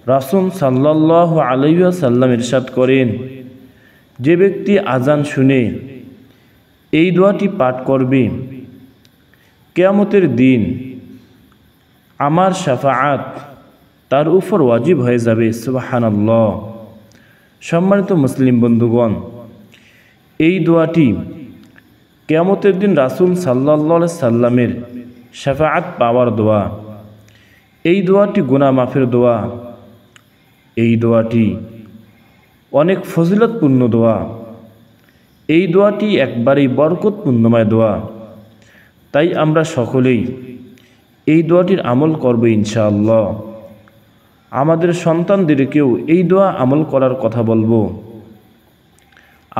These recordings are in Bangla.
রাসূল সাল্লাল্লাহু আলাইহি ওয়াসাল্লাম ইরশাদ করেন, যে ব্যক্তি আজান শুনে এই দোয়াটি পাঠ করবে, কিয়ামতের দিন আমার শাফাআত তার উপর ওয়াজিব হয়ে যাবে। সুবহানাল্লাহ। সম্মানিত মুসলিম বন্ধুগণ, এই দোয়াটি কিয়ামতের দিন রাসূল সাল্লাল্লাহু আলাইহি সাল্লামের শাফাআত পাওয়ার দোয়া। এই দোয়াটি গুনাহ মাফের দোয়া। এই দোয়াটি অনেক ফজিলতপূর্ণ দোয়া। এই দোয়াটি একবারেই বরকতপূর্ণময় দোয়া। তাই আমরা সকলেই এই দোয়াটির আমল করব ইনশাআল্লাহ। আমাদের সন্তানদেরকেও এই দোয়া আমল করার কথা বলবো।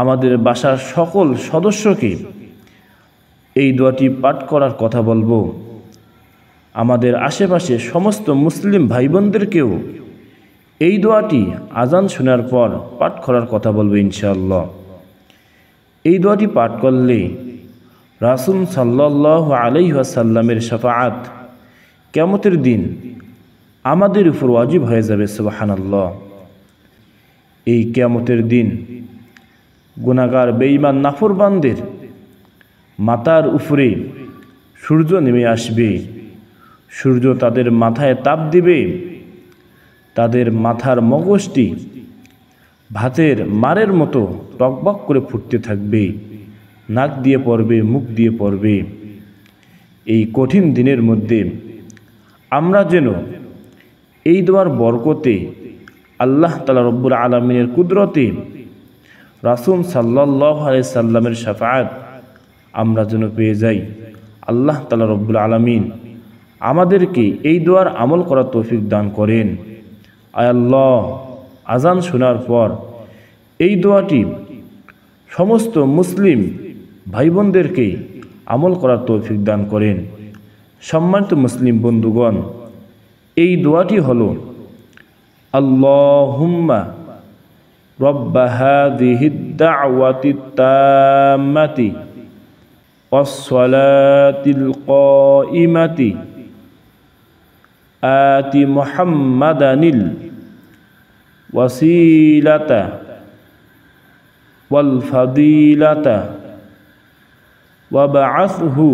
আমাদের বাসার সকল সদস্যকে এই দোয়াটি পাঠ করার কথা বলবো। আমাদের আশেপাশে সমস্ত মুসলিম ভাই বোনদেরকেও এই দোয়াটি আজান শোনার পর পাঠ করার কথা বলবো ইনশাআল্লাহ। এই দোয়াটি পাঠ করলে রাসূল সাল্লাল্লাহু আলাইহি ওয়াসাল্লামের শাফাআত কিয়ামতের দিন আমাদের উপর ওয়াজিব হয়ে যাবে। সুবহানাল্লাহ। এই কিয়ামতের দিন গুনাহগার বেঈমান নাফরমানদের মাথার উপরে সূর্য নেমে আসবে। সূর্য তাদের মাথায় তাপ দিবে। তাদের মাথার মগজটি ভাতের মারের মতো টকবক করে ফুটতে থাকবে। নাক দিয়ে পড়বে, মুখ দিয়ে পড়বে। এই কঠিন দিনের মধ্যে আমরা যেন এই দোয়ার বরকতে, আল্লাহ তাআলা রব্বুল আলামিনের কুদরতে, রাসূল সাল্লাল্লাহু আলাইহি সাল্লামের শাফাআত আমরা যেন পেয়ে যাই। আল্লাহ তাআলা রব্বুল আলামিন আমাদেরকে এই দোয়ার আমল করার তৌফিক দান করেন। আয় আল্লাহ, আজান শোনার পর এই দোয়াটি সমস্ত মুসলিম ভাই বোনদেরকে আমল করার তৌফিক দান করেন। সম্মানিত মুসলিম বন্ধুগণ, এই দোয়াটি হলো আল্লাহুম্মা রব্বা হাযিহিদ দাওয়াতিত তাম্মাতি ওয়াস সালাতিল কাইমাতি আতি মুহাম্মাদানিল ওয়াসিলাতা ওয়াল ফাদিলাতা ওয়াবআসহু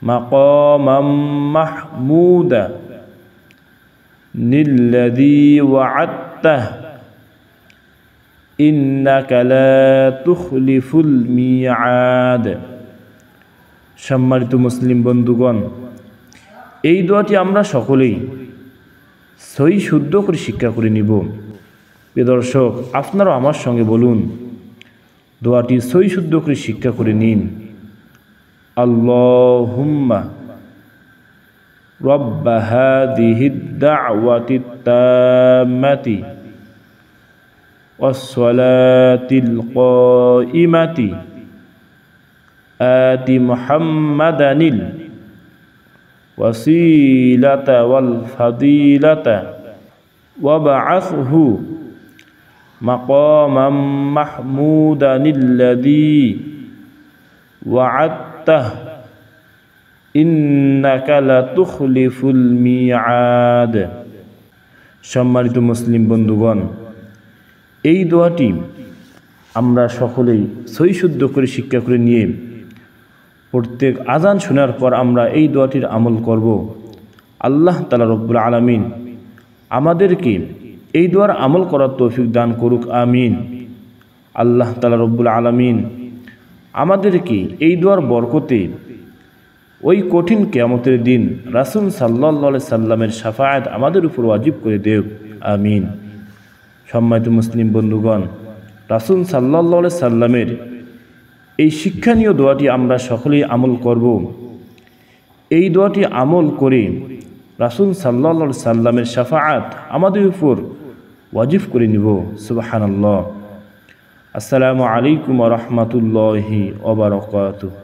মাকামাম মাহমুদা নিল্লাযী ওয়া'আদতাহ ইন্নাকা লা তুখলিফুল মিআদ। সম্মানিত মুসলিম বন্ধুগণ, এই দোয়াটি আমরা সকলেই সহি শুদ্ধ করে শিক্ষা করে নিব। প্রিয় দর্শক, আপনারাও আমার সঙ্গে বলুন, দোয়াটি সহি শুদ্ধ করে শিক্ষা করে নিন। আল্লাহুম্মা রব্বা হাযিহিদ দাওয়াতিত তাম্মাতি ওয়াস সালাতিল কাইমাতি আতি মুহাম্মাদানিল ওয়াসিলাতা ওয়াল ফাদিলাতা ওয়াবআসহু মাকামাম মাহমুদানিল্লাযী ওয়া'আদতাহ ইন্নাকা লা তুখলিফুল মিআদ। সম্মানিত মুসলিম বন্ধুগণ, এই দোয়াটি আমরা সকলেই সহি শুদ্ধ করে শিক্ষা করে নিয়ে প্রত্যেক আজান শোনার পর আমরা এই দোয়াটির আমল করব। আল্লাহ তাআলা রব্বুল আলামিন আমাদেরকে এই দোয়ার আমল করার তৌফিক দান করুক, আমিন। আল্লাহ তাআলা রব্বুল আলামিন আমাদেরকে এই দোয়ার বরকতে ওই কঠিন কিয়ামতের দিন রাসূল সাল্লাল্লাহু আলাইহি সাল্লামের শাফাআত আমাদের উপর ওয়াজিব করে দেব, আমিন। সম্মানিত মুসলিম বন্ধুগণ, রাসূল সাল্লাল্লাহু আলাইহি সাল্লামের এই শিক্ষণীয় দোয়াটি আমরা সকলেই আমল করব। এই দোয়াটি আমল করে রাসূল সাল্লাল্লাহু আলাইহি সাল্লামের শাফাআত আমাদের উপর ওয়াজিব করে নিব। সুবহানাল্লাহ। আসসালামু আলাইকুম ওয়া রাহমাতুল্লাহি ওয়া বারাকাতুহু।